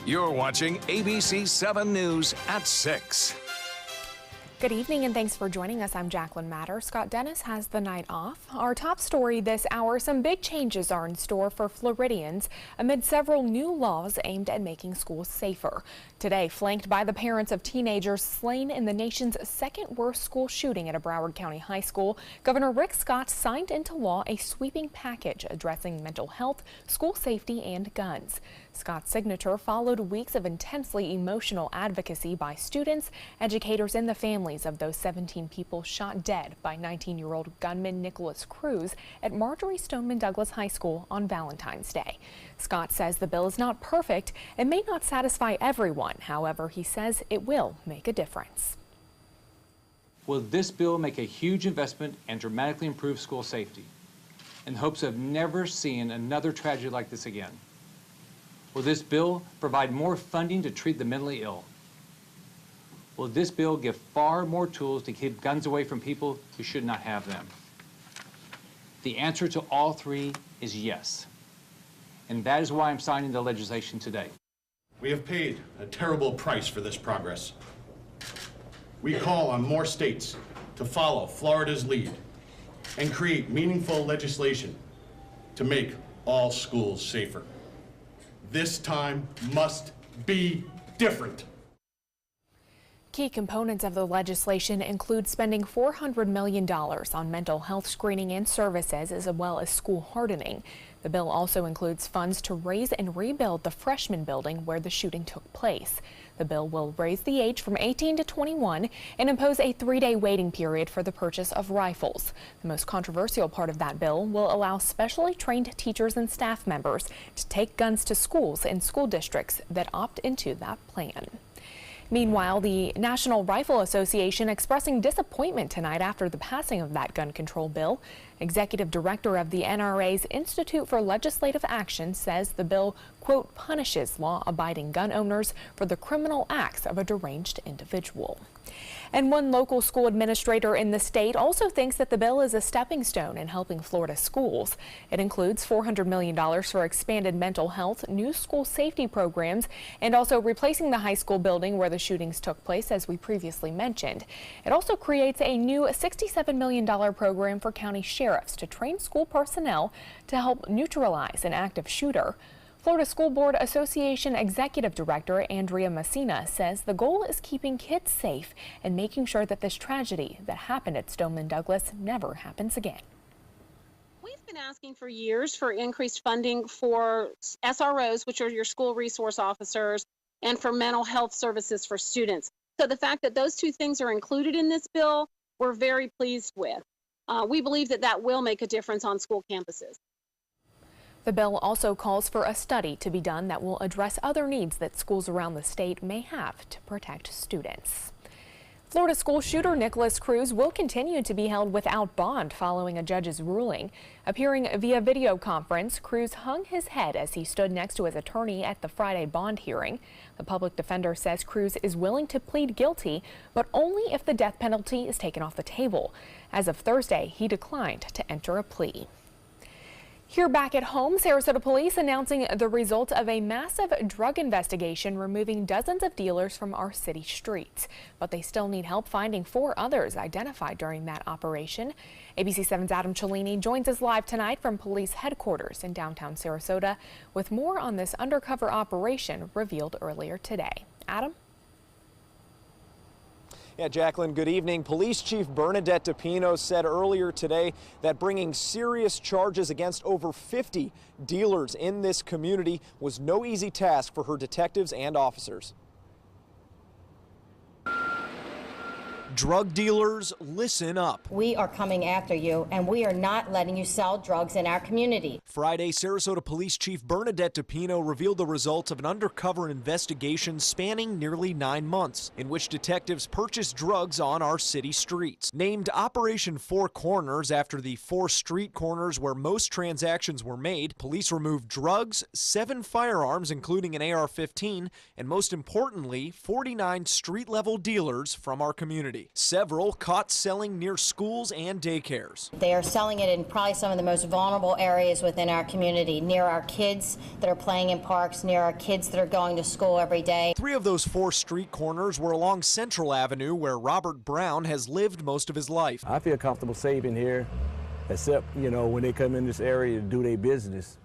You're watching ABC7 News at 6. Good evening and thanks for joining us. I'm Jacqueline Matter. Scott Dennis has the night off. Our top story this hour, some big changes are in store for Floridians amid several new laws aimed at making schools safer. Today, flanked by the parents of teenagers slain in the nation's second worst school shooting at a Broward County high school, Governor Rick Scott signed into law a sweeping package addressing mental health, school safety, and guns. Scott's signature followed weeks of intensely emotional advocacy by students, educators, and the families of those 17 people shot dead by 19-year-old gunman Nicholas Cruz at Marjorie Stoneman Douglas High School on Valentine's Day. Scott says the bill is not perfect and may not satisfy everyone. However, he says it will make a difference. Will this bill make a huge investment and dramatically improve school safety in hopes of never seeing another tragedy like this again? Will this bill provide more funding to treat the mentally ill? Will this bill give far more tools to keep guns away from people who should not have them? The answer to all three is yes. And that is why I'm signing the legislation today. We have paid a terrible price for this progress. We call on more states to follow Florida's lead and create meaningful legislation to make all schools safer. This time must be different. Key components of the legislation include spending $400 million on mental health screening and services, as well as school hardening. The bill also includes funds to raise and rebuild the freshman building where the shooting took place. The bill will raise the age from 18 to 21 and impose a 3-day waiting period for the purchase of rifles. The most controversial part of that bill will allow specially trained teachers and staff members to take guns to schools in school districts that opt into that plan. Meanwhile, the National Rifle Association expressing disappointment tonight after the passing of that gun control bill. Executive Director of the NRA's Institute for Legislative Action says the bill, quote, punishes law-abiding gun owners for the criminal acts of a deranged individual. And one local school administrator in the state also thinks that the bill is a stepping stone in helping Florida schools. It includes $400 million for expanded mental health, new school safety programs, and also replacing the high school building where the shootings took place, as we previously mentioned. It also creates a new $67 million program for county sheriffs to train school personnel to help neutralize an active shooter. Florida School Board Association Executive Director Andrea Messina says the goal is keeping kids safe and making sure that this tragedy that happened at Stoneman Douglas never happens again. We've been asking for years for increased funding for SROs, which are your school resource officers, and for mental health services for students. So the fact that those two things are included in this bill, we're very pleased with. We believe that that will make a difference on school campuses. The bill also calls for a study to be done that will address other needs that schools around the state may have to protect students. Florida school shooter Nicholas Cruz will continue to be held without bond following a judge's ruling. Appearing via video conference, Cruz hung his head as he stood next to his attorney at the Friday bond hearing. The public defender says Cruz is willing to plead guilty, but only if the death penalty is taken off the table. As of Thursday, he declined to enter a plea. Here back at home, Sarasota police announcing the results of a massive drug investigation removing dozens of dealers from our city streets. But they still need help finding 4 others identified during that operation. ABC7's Adam Cellini joins us live tonight from police headquarters in downtown Sarasota with more on this undercover operation revealed earlier today. Adam? Yeah, Jacqueline, good evening. Police Chief Bernadette DePino said earlier today that bringing serious charges against over 50 dealers in this community was no easy task for her detectives and officers. Drug dealers, listen up. We are coming after you, and we are not letting you sell drugs in our community. Friday, Sarasota Police Chief Bernadette DePino revealed the results of an undercover investigation spanning nearly 9 months, in which detectives purchased drugs on our city streets. Named Operation Four Corners after the 4 street corners where most transactions were made, police removed drugs, 7 firearms, including an AR-15, and most importantly, 49 street-level dealers from our community. illegally, several caught selling near schools and daycares. They are selling it in probably some of the most vulnerable areas within our community, near our kids that are playing in parks, near our kids that are going to school every day. 3 of those 4 street corners were along Central Avenue, where Robert Brown has lived most of his life. I feel comfortable saving here, except, you know, when they come in this area to do their business.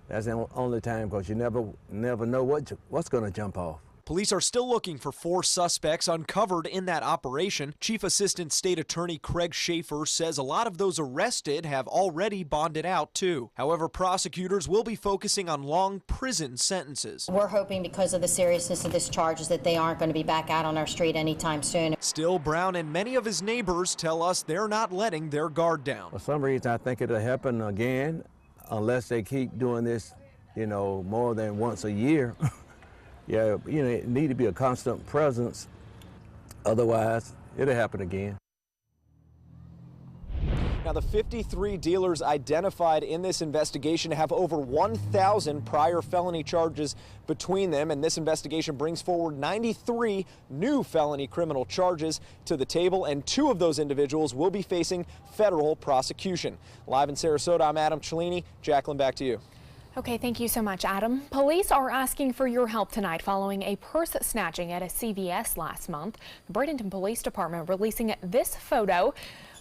That's the only time, because you never know what's going to jump off. Police are still looking for 4 suspects uncovered in that operation. Chief Assistant State Attorney Craig Schaefer says a lot of those arrested have already bonded out, too. However, prosecutors will be focusing on long prison sentences. We're hoping, because of the seriousness of this charges, that they aren't going to be back out on our street anytime soon. Still, Brown and many of his neighbors tell us they're not letting their guard down. For some reason, I think it'll happen again, unless they keep doing this, you know, more than once a year. Yeah, you know, it need to be a constant presence. Otherwise, it'll happen again. Now, the 53 dealers identified in this investigation have over 1,000 prior felony charges between them, and this investigation brings forward 93 new felony criminal charges to the table, and 2 of those individuals will be facing federal prosecution. Live in Sarasota, I'm Adam Cellini. Jacqueline, back to you. Okay, thank you so much, Adam. Police are asking for your help tonight following a purse snatching at a CVS last month. The Bradenton Police Department releasing this photo,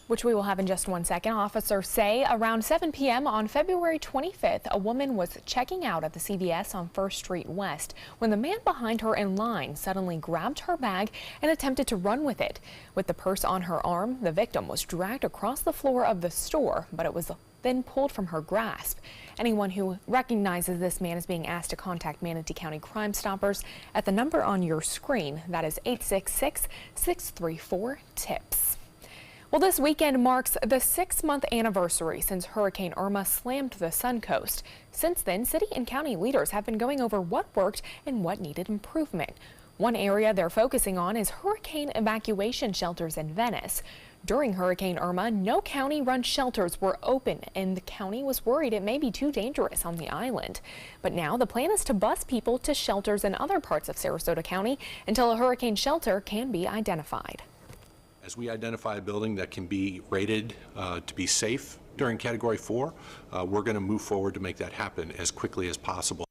which we will have in just one second. Officers say around 7 p.m. on February 25th, a woman was checking out at the CVS on 1st Street West when the man behind her in line suddenly grabbed her bag and attempted to run with it. With the purse on her arm, the victim was dragged across the floor of the store, but it was then pulled from her grasp. Anyone who recognizes this man is being asked to contact Manatee County Crime Stoppers at the number on your screen. That is 866-634-TIPS. Well, this weekend marks the 6-month anniversary since Hurricane Irma slammed the Suncoast. Since then, city and county leaders have been going over what worked and what needed improvement. One area they're focusing on is hurricane evacuation shelters in Venice. During Hurricane Irma, no county-run shelters were open, and the county was worried it may be too dangerous on the island. But now the plan is to bus people to shelters in other parts of Sarasota County until a hurricane shelter can be identified. As we identify a building that can be rated to be safe during Category 4, we're going to move forward to make that happen as quickly as possible.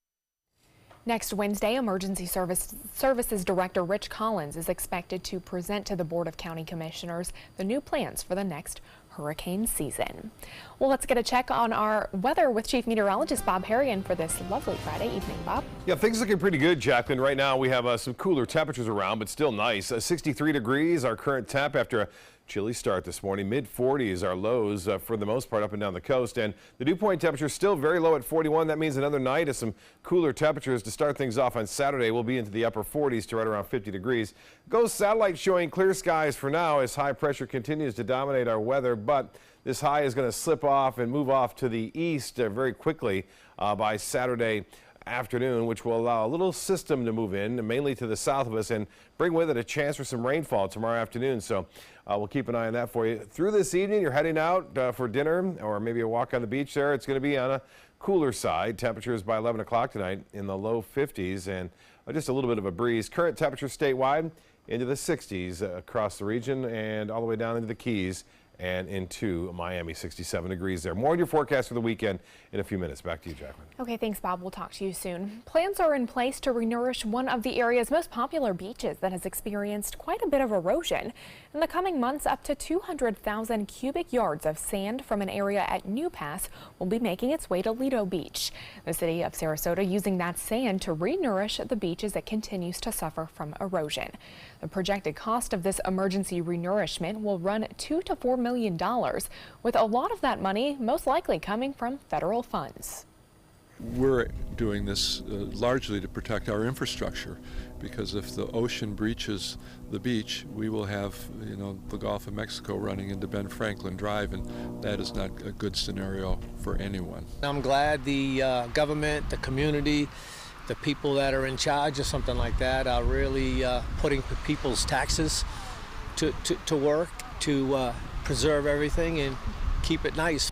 Next Wednesday, Emergency Services Director Rich Collins is expected to present to the Board of County Commissioners the new plans for the next hurricane season. Well, let's get a check on our weather with Chief Meteorologist Bob Harrigan for this lovely Friday evening. Bob? Yeah, things looking pretty good, Jacqueline. Right now we have some cooler temperatures around, but still nice. 63 degrees, our current temp after a chilly start this morning. Mid-40s our lows for the most part up and down the coast, and the dew point temperature still very low at 41. That means another night of some cooler temperatures to start things off on Saturday. We'll be into the upper 40s to right around 50 degrees. GOES satellite showing clear skies for now as high pressure continues to dominate our weather, but this high is going to slip off and move off to the east very quickly by Saturday afternoon, which will allow a little system to move in, mainly to the south of us, and bring with it a chance for some rainfall tomorrow afternoon. So we'll keep an eye on that for you. Through this evening, you're heading out for dinner or maybe a walk on the beach there. It's going to be on a cooler side. Temperatures by 11 o'clock tonight in the low 50s and just a little bit of a breeze. Current temperature statewide into the 60s across the region and all the way down into the Keys and into Miami, 67 degrees there. More on your forecast for the weekend in a few minutes. Back to you, Jacqueline. Okay, thanks, Bob. We'll talk to you soon. Plans are in place to renourish one of the area's most popular beaches that has experienced quite a bit of erosion. In the coming months, up to 200,000 cubic yards of sand from an area at New Pass will be making its way to Lido Beach. The city of Sarasota using that sand to renourish the beach as it continues to suffer from erosion. The projected cost of this emergency renourishment will run $2 to $4 million, with a lot of that money most likely coming from federal funds. We're doing this largely to protect our infrastructure, because if the ocean breaches the beach, we will have, the Gulf of Mexico running into Ben Franklin Drive, and that is not a good scenario for anyone. I'm glad the government, the community, the people that are in charge of something like that are really putting people's taxes to work to preserve everything and keep it nice.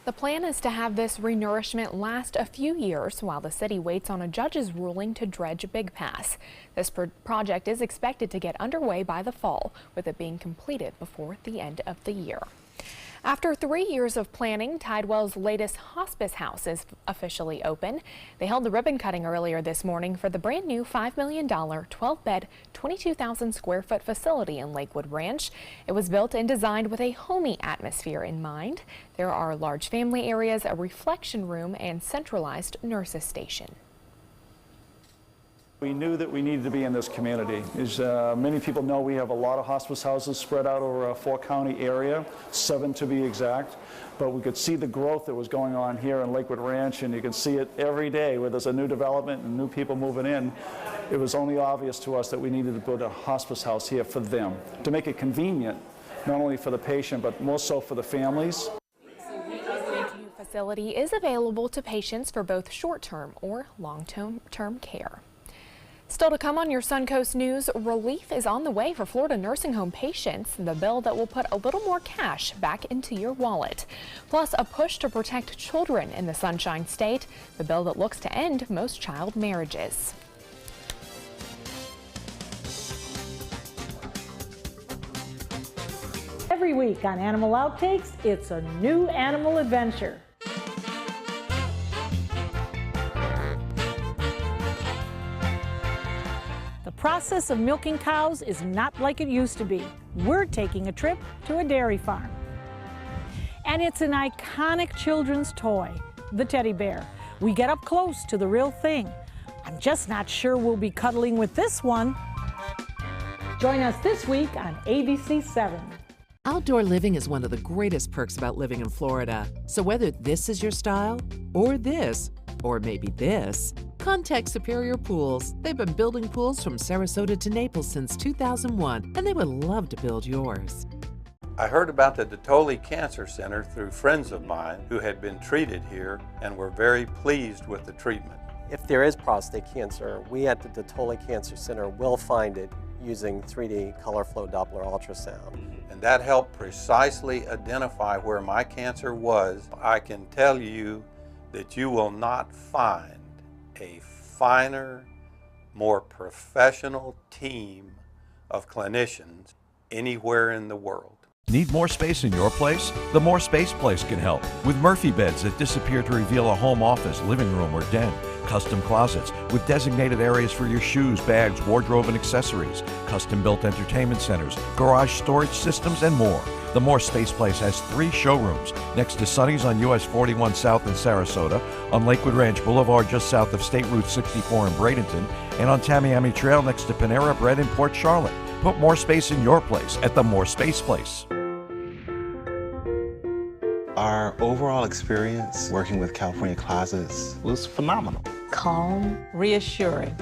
The plan is to have this renourishment last a few years while the city waits on a judge's ruling to dredge Big Pass. This project is expected to get underway by the fall, with it being completed before the end of the year. After 3 years of planning, Tidewell's latest hospice house is officially open. They held the ribbon cutting earlier this morning for the brand new $5 million, 12-bed, 22,000 square foot facility in Lakewood Ranch. It was built and designed with a homey atmosphere in mind. There are large family areas, a reflection room, and centralized nurses station. We knew that we needed to be in this community. As many people know, we have a lot of hospice houses spread out over a 4-county area, 7 to be exact. But we could see the growth that was going on here in Lakewood Ranch, and you can see it every day where there's a new development and new people moving in. It was only obvious to us that we needed to build a hospice house here for them, to make it convenient, not only for the patient, but more so for the families. The new facility is available to patients for both short-term or long-term care. Still to come on your Suncoast News, relief is on the way for Florida nursing home patients, the bill that will put a little more cash back into your wallet. Plus, a push to protect children in the Sunshine State, the bill that looks to end most child marriages. Every week on Animal Outtakes, it's a new animal adventure. The process of milking cows is not like it used to be. We're taking a trip to a dairy farm. And it's an iconic children's toy, the teddy bear. We get up close to the real thing. I'm just not sure we'll be cuddling with this one. Join us this week on ABC7. Outdoor living is one of the greatest perks about living in Florida. So whether this is your style, or this, or maybe this, contact Superior Pools. They've been building pools from Sarasota to Naples since 2001, and they would love to build yours. I heard about the Dotoli Cancer Center through friends of mine who had been treated here and were very pleased with the treatment. If there is prostate cancer, we at the Dotoli Cancer Center will find it using 3D color flow Doppler ultrasound. And that helped precisely identify where my cancer was. I can tell you that you will not find a finer, more professional team of clinicians anywhere in the world. Need more space in your place? The More Space Place can help with Murphy beds that disappear to reveal a home office, living room, or den. Custom closets with designated areas for your shoes, bags, wardrobe, and accessories. Custom-built entertainment centers, garage storage systems, and more. The More Space Place has 3 showrooms next to Sunny's on US 41 South in Sarasota, on Lakewood Ranch Boulevard just south of State Route 64 in Bradenton, and on Tamiami Trail next to Panera Bread in Port Charlotte. Put more space in your place at the More Space Place. Our overall experience working with California Closets was phenomenal. Calm, reassuring.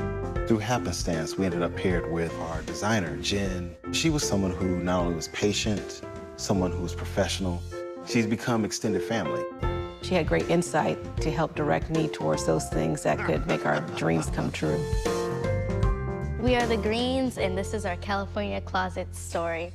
Through happenstance, we ended up paired with our designer, Jen. She was someone who not only was patient, someone who was professional. She's become extended family. She had great insight to help direct me towards those things that could make our dreams come true. We are the Greens, and this is our California Closets story.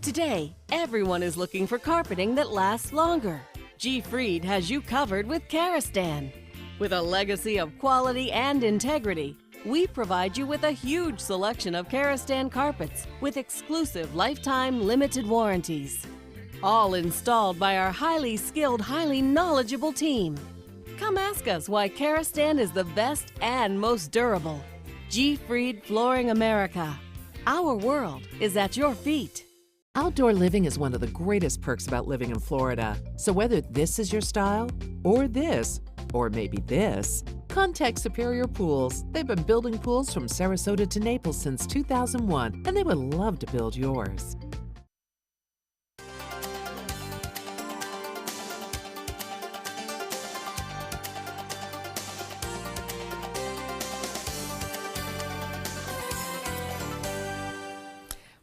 Today, everyone is looking for carpeting that lasts longer. G. Fried has you covered with Karastan. With a legacy of quality and integrity, we provide you with a huge selection of Karastan carpets with exclusive lifetime limited warranties. All installed by our highly skilled, highly knowledgeable team. Come ask us why Karastan is the best and most durable. G. Fried Flooring America. Our world is at your feet. Outdoor living is one of the greatest perks about living in Florida. So whether this is your style, or this, or maybe this, contact Superior Pools. They've been building pools from Sarasota to Naples since 2001, and they would love to build yours.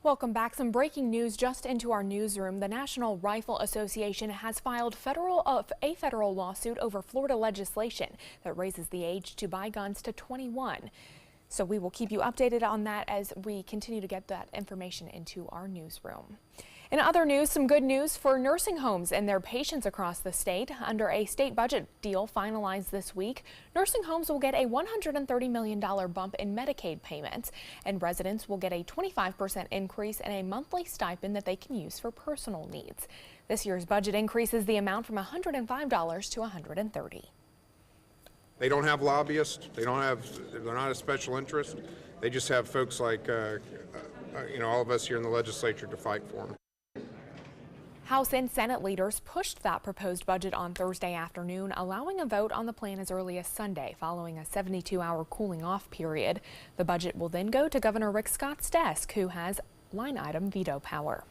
Welcome back. Some breaking news just into our newsroom. The National Rifle Association has filed a federal lawsuit over Florida legislation that raises the age to buy guns to 21. So we will keep you updated on that as we continue to get that information into our newsroom. In other news, some good news for nursing homes and their patients across the state. Under a state budget deal finalized this week, nursing homes will get a $130 million bump in Medicaid payments, and residents will get a 25% increase in a monthly stipend that they can use for personal needs. This year's budget increases the amount from $105 to $130. They don't have lobbyists. They're not a special interest. They just have folks like, all of us here in the legislature to fight for them. House and Senate leaders pushed that proposed budget on Thursday afternoon, allowing a vote on the plan as early as Sunday, following a 72-hour cooling off period. The budget will then go to Governor Rick Scott's desk, who has line item veto power.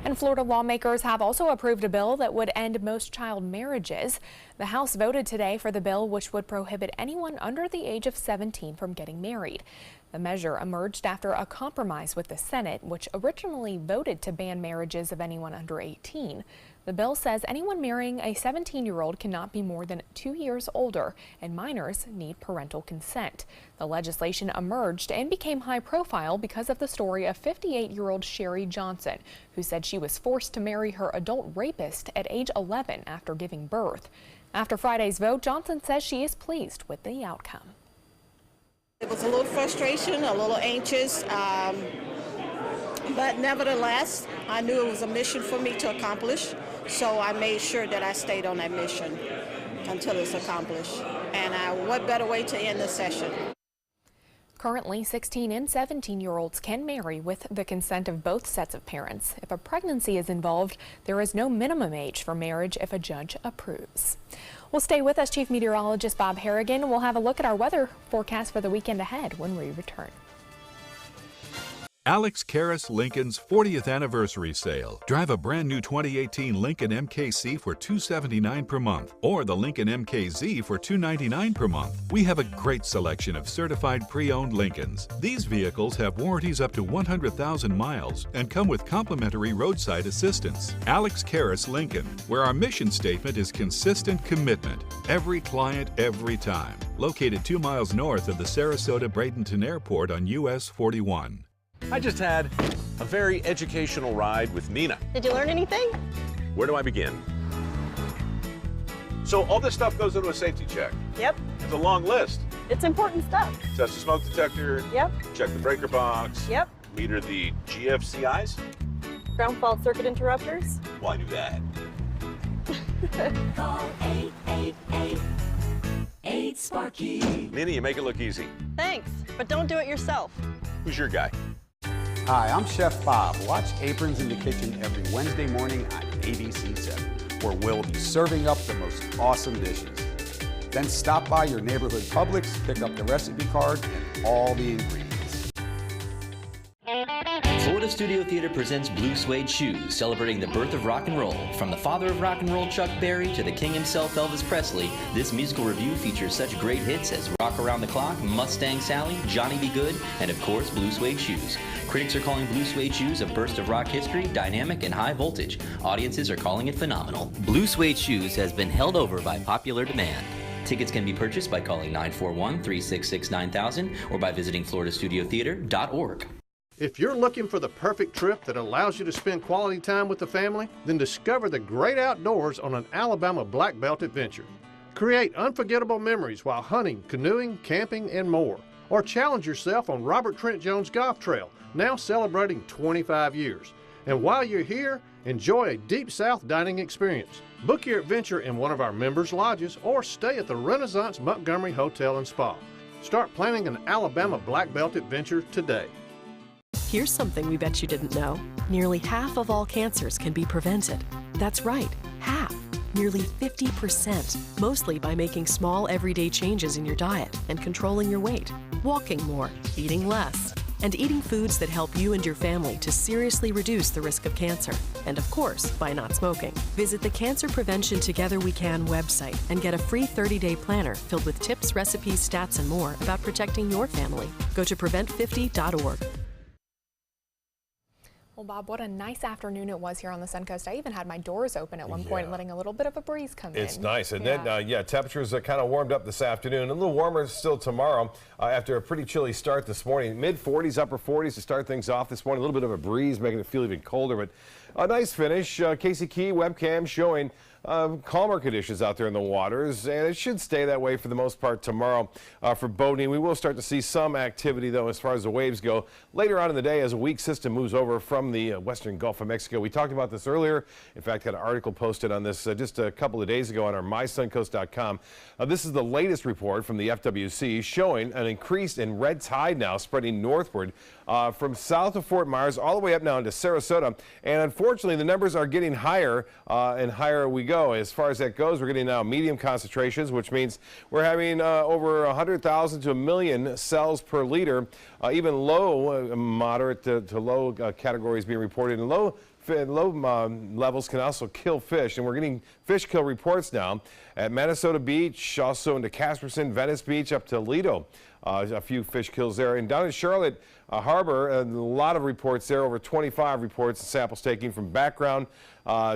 And Florida lawmakers have also approved a bill that would end most child marriages. The House voted today for the bill, which would prohibit anyone under the age of 17 from getting married. The measure emerged after a compromise with the Senate, which originally voted to ban marriages of anyone under 18. The bill says anyone marrying a 17-year-old cannot be more than 2 years older, and minors need parental consent. The legislation emerged and became high profile because of the story of 58-year-old Sherry Johnson, who said she was forced to marry her adult rapist at age 11 after giving birth. After Friday's vote, Johnson says she is pleased with the outcome. It was a little frustration, a little anxious, but nevertheless, I knew it was a mission for me to accomplish, so I made sure that I stayed on that mission until it's accomplished. And what better way to end the session? Currently, 16 and 17-year-olds can marry with the consent of both sets of parents. If a pregnancy is involved, there is no minimum age for marriage if a judge approves. Well, stay with us. Chief Meteorologist Bob Harrigan will have a look at our weather forecast for the weekend ahead when we return. Alex Karras Lincoln's 40th anniversary sale. Drive a brand new 2018 Lincoln MKC for $279 per month or the Lincoln MKZ for $299 per month. We have a great selection of certified pre-owned Lincolns. These vehicles have warranties up to 100,000 miles and come with complimentary roadside assistance. Alex Karras Lincoln, where our mission statement is consistent commitment. Every client, every time. Located 2 miles north of the Sarasota-Bradenton Airport on US 41. I just had a very educational ride with Nina. Did you learn anything? Where do I begin? So all this stuff goes into a safety check. Yep. It's a long list. It's important stuff. Test the smoke detector. Yep. Check the breaker box. Yep. Meter the GFCIs. Ground fault circuit interrupters. Well, I knew that. Call 888-8-SPARKY. Nina, you make it look easy. Thanks, but don't do it yourself. Who's your guy? Hi, I'm Chef Bob. Watch Aprons in the Kitchen every Wednesday morning on ABC7, where we'll be serving up the most awesome dishes. Then stop by your neighborhood Publix, pick up the recipe card and all the ingredients. Florida Studio Theater presents Blue Suede Shoes, celebrating the birth of rock and roll. From the father of rock and roll, Chuck Berry, to the king himself, Elvis Presley, this musical review features such great hits as Rock Around the Clock, Mustang Sally, Johnny Be Good, and of course, Blue Suede Shoes. Critics are calling Blue Suede Shoes a burst of rock history, dynamic and high voltage. Audiences are calling it phenomenal. Blue Suede Shoes has been held over by popular demand. Tickets can be purchased by calling 941-366-9000 or by visiting FloridaStudioTheater.org. If you're looking for the perfect trip that allows you to spend quality time with the family, then discover the great outdoors on an Alabama Black Belt adventure. Create unforgettable memories while hunting, canoeing, camping, and more. Or challenge yourself on Robert Trent Jones Golf Trail, now celebrating 25 years. And while you're here, enjoy a Deep South dining experience. Book your adventure in one of our members' lodges or stay at the Renaissance Montgomery Hotel and Spa. Start planning an Alabama Black Belt adventure today. Here's something we bet you didn't know. Nearly half of all cancers can be prevented. That's right, half. Nearly 50%, mostly by making small everyday changes in your diet and controlling your weight, walking more, eating less, and eating foods that help you and your family to seriously reduce the risk of cancer. And of course, by not smoking. Visit the Cancer Prevention Together We Can website and get a free 30-day planner filled with tips, recipes, stats, and more about protecting your family. Go to prevent50.org. Well, Bob, what a nice afternoon it was here on the Suncoast. I even had my doors open at one point, letting a little bit of a breeze come in. It's nice. And then, temperatures kind of warmed up this afternoon. A little warmer still tomorrow after a pretty chilly start this morning. Mid-40s, upper 40s to start things off this morning. A little bit of a breeze making it feel even colder. But A nice finish. Casey Key webcam showing calmer conditions out there in the waters, and it should stay that way for the most part tomorrow for boating. We will start to see some activity, though, as far as the waves go later on in the day as a weak system moves over from the western Gulf of Mexico. We talked about this earlier. In fact, had an article posted on this just a couple of days ago on our mysuncoast.com. This is the latest report from the FWC showing an increase in red tide now spreading northward from south of Fort Myers all the way up now into Sarasota. And unfortunately, the numbers are getting higher and higher we go. As far as that goes, we're getting now medium concentrations, which means we're having over 100,000 to 1 million cells per liter. Even low, moderate to low categories being reported. And low levels can also kill fish, and we're getting fish kill reports now at Minnesota Beach, also into Casperson, Venice Beach, up to Lido. A few fish kills there. And down in Charlotte Harbor, a lot of reports there, over 25 reports, samples taking from background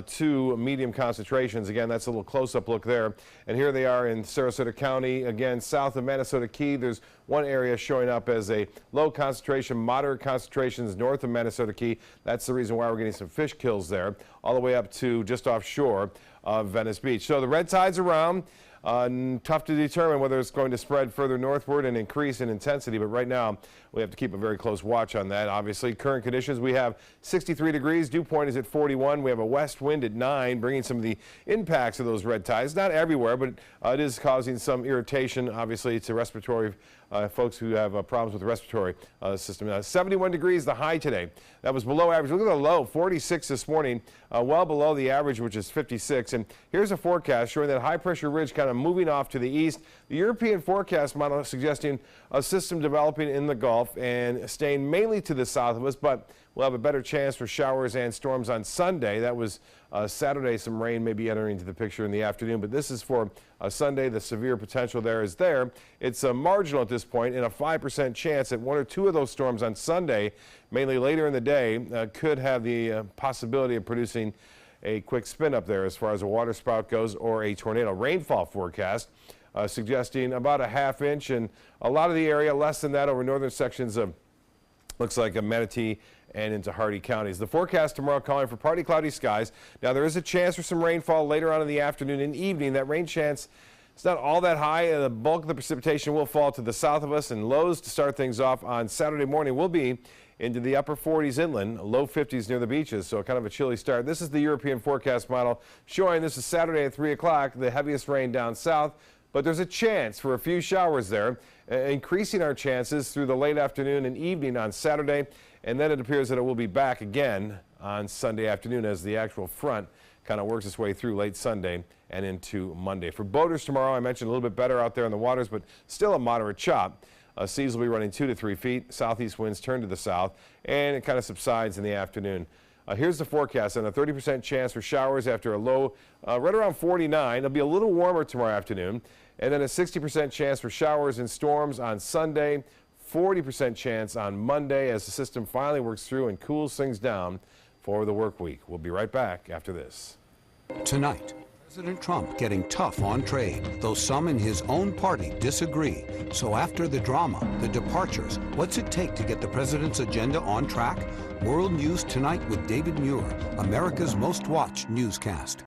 to medium concentrations. Again, that's a little close-up look there. And here they are in Sarasota County, again, south of Minnesota Key. There's one area showing up as a low concentration, moderate concentrations north of Minnesota Key. That's the reason why we're getting some fish kills there, all the way up to just offshore of Venice Beach. So the red tide's around. Tough to determine whether it's going to spread further northward and increase in intensity, but right now we have to keep a very close watch on that. Obviously, current conditions, we have 63 degrees, dew point is at 41. We have a west wind at 9, bringing some of the impacts of those red tides. Not everywhere, but it is causing some irritation, obviously, to respiratory folks who have problems with the respiratory system. 71 degrees, the high today. That was below average. Look at the low, 46 this morning, well below the average, which is 56. And here's a forecast showing that high pressure ridge kind of moving off to the east. The European forecast model is suggesting a system developing in the Gulf and staying mainly to the south of us, but we'll have a better chance for showers and storms on Sunday. That was Saturday. Some rain may be entering into the picture in the afternoon, but this is for Sunday. The severe potential there is there. It's marginal at this point, and a 5% chance that one or two of those storms on Sunday, mainly later in the day, could have the possibility of producing a quick spin up there as far as a water spout goes, or a tornado. Rainfall forecast suggesting about a ½ inch, and a lot of the area less than that over northern sections of looks like a Manatee and into Hardy counties. The forecast tomorrow calling for partly cloudy skies. Now there is a chance for some rainfall later on in the afternoon and evening. That rain chance is not all that high. The bulk of the precipitation will fall to the south of us, and lows to start things off on Saturday morning will be into the upper 40s inland, low 50s near the beaches, so kind of a chilly start. This is the European forecast model showing this is Saturday at 3 o'clock, the heaviest rain down south, but there's a chance for a few showers there, increasing our chances through the late afternoon and evening on Saturday, and then it appears that it will be back again on Sunday afternoon as the actual front kind of works its way through late Sunday and into Monday. For boaters tomorrow, I mentioned a little bit better out there in the waters, but still a moderate chop. Seas will be running 2 to 3 feet. Southeast winds turn to the south, and it kind of subsides in the afternoon. Here's the forecast, and a 30% chance for showers after a low right around 49. It'll be a little warmer tomorrow afternoon, and then a 60% chance for showers and storms on Sunday, 40% chance on Monday as the system finally works through and cools things down for the work week. We'll be right back after this. Tonight, President Trump getting tough on trade, though some in his own party disagree. So after the drama, the departures, what's it take to get the president's agenda on track? World News Tonight with David Muir, America's most watched newscast.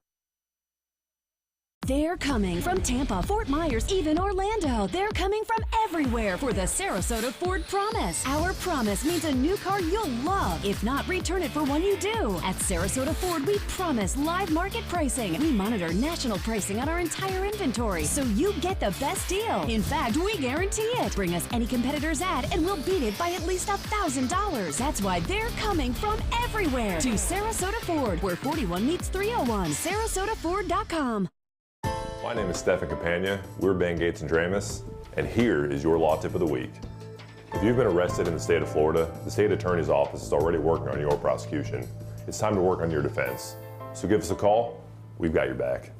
They're coming from Tampa, Fort Myers, even Orlando. They're coming from everywhere for the Sarasota Ford Promise. Our promise means a new car you'll love. If not, return it for one you do. At Sarasota Ford, we promise live market pricing. We monitor national pricing on our entire inventory, so you get the best deal. In fact, we guarantee it. Bring us any competitor's ad, and we'll beat it by at least $1,000. That's why they're coming from everywhere to Sarasota Ford, where 41 meets 301. SarasotaFord.com. My name is Stefan Campagna. We're Ben Gates and Dramus, and here is your law tip of the week. If you've been arrested in the state of Florida, the state attorney's office is already working on your prosecution. It's time to work on your defense. So give us a call. We've got your back.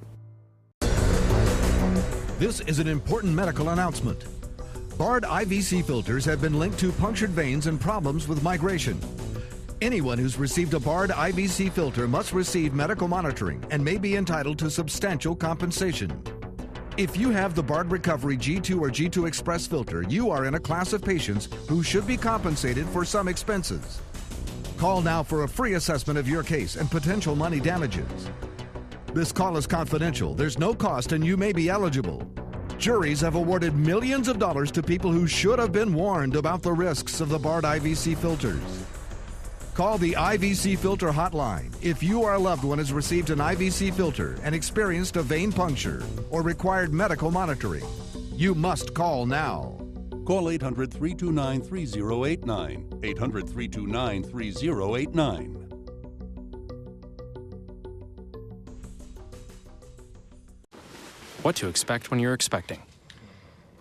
This is an important medical announcement. Bard IVC filters have been linked to punctured veins and problems with migration. Anyone who's received a Bard IVC filter must receive medical monitoring and may be entitled to substantial compensation. If you have the Bard Recovery G2 or G2 Express filter, you are in a class of patients who should be compensated for some expenses. Call now for a free assessment of your case and potential money damages. This call is confidential. There's no cost and you may be eligible. Juries have awarded millions of dollars to people who should have been warned about the risks of the Bard IVC filters. Call the IVC filter hotline if you or a loved one has received an IVC filter and experienced a vein puncture or required medical monitoring. You must call now. Call 800-329-3089. 800-329-3089. What to expect when you're expecting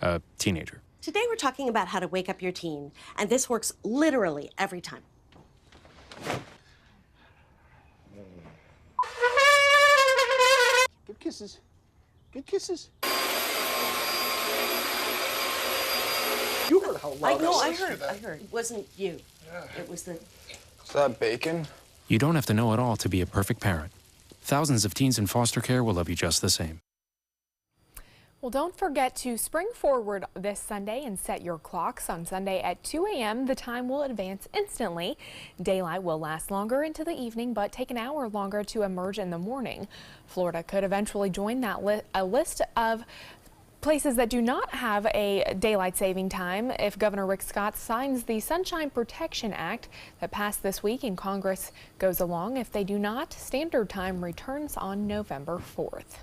a teenager. Today we're talking about how to wake up your teen, and this works literally every time. Good kisses. Good kisses. You heard how loud I heard. It wasn't you. It was the... Is that bacon? You don't have to know it all to be a perfect parent. Thousands of teens in foster care will love you just the same. Well, don't forget to spring forward this Sunday and set your clocks. On Sunday at 2 a.m., the time will advance instantly. Daylight will last longer into the evening, but take an hour longer to emerge in the morning. Florida could eventually join that list of places that do not have a daylight saving time if Governor Rick Scott signs the Sunshine Protection Act that passed this week and Congress goes along. If they do not, standard time returns on November 4th.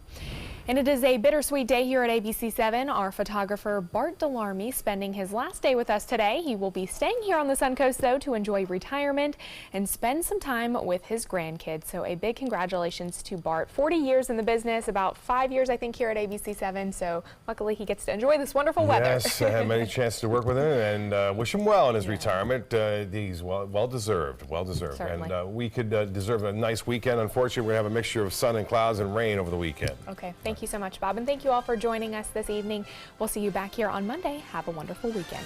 And it is a bittersweet day here at ABC7. Our photographer Bart Delarmy spending his last day with us today. He will be staying here on the Suncoast though to enjoy retirement and spend some time with his grandkids. So a big congratulations to Bart. 40 years in the business, about 5 years I think here at ABC7. So luckily he gets to enjoy this wonderful weather. Yes, I had many chances to work with him and wish him well in his retirement. He's well deserved, well deserved. Certainly. And we could deserve a nice weekend. Unfortunately, we have a mixture of sun and clouds and rain over the weekend. Okay, thank you so much, Bob, and thank you all for joining us this evening. We'll see you back here on Monday. Have a wonderful weekend.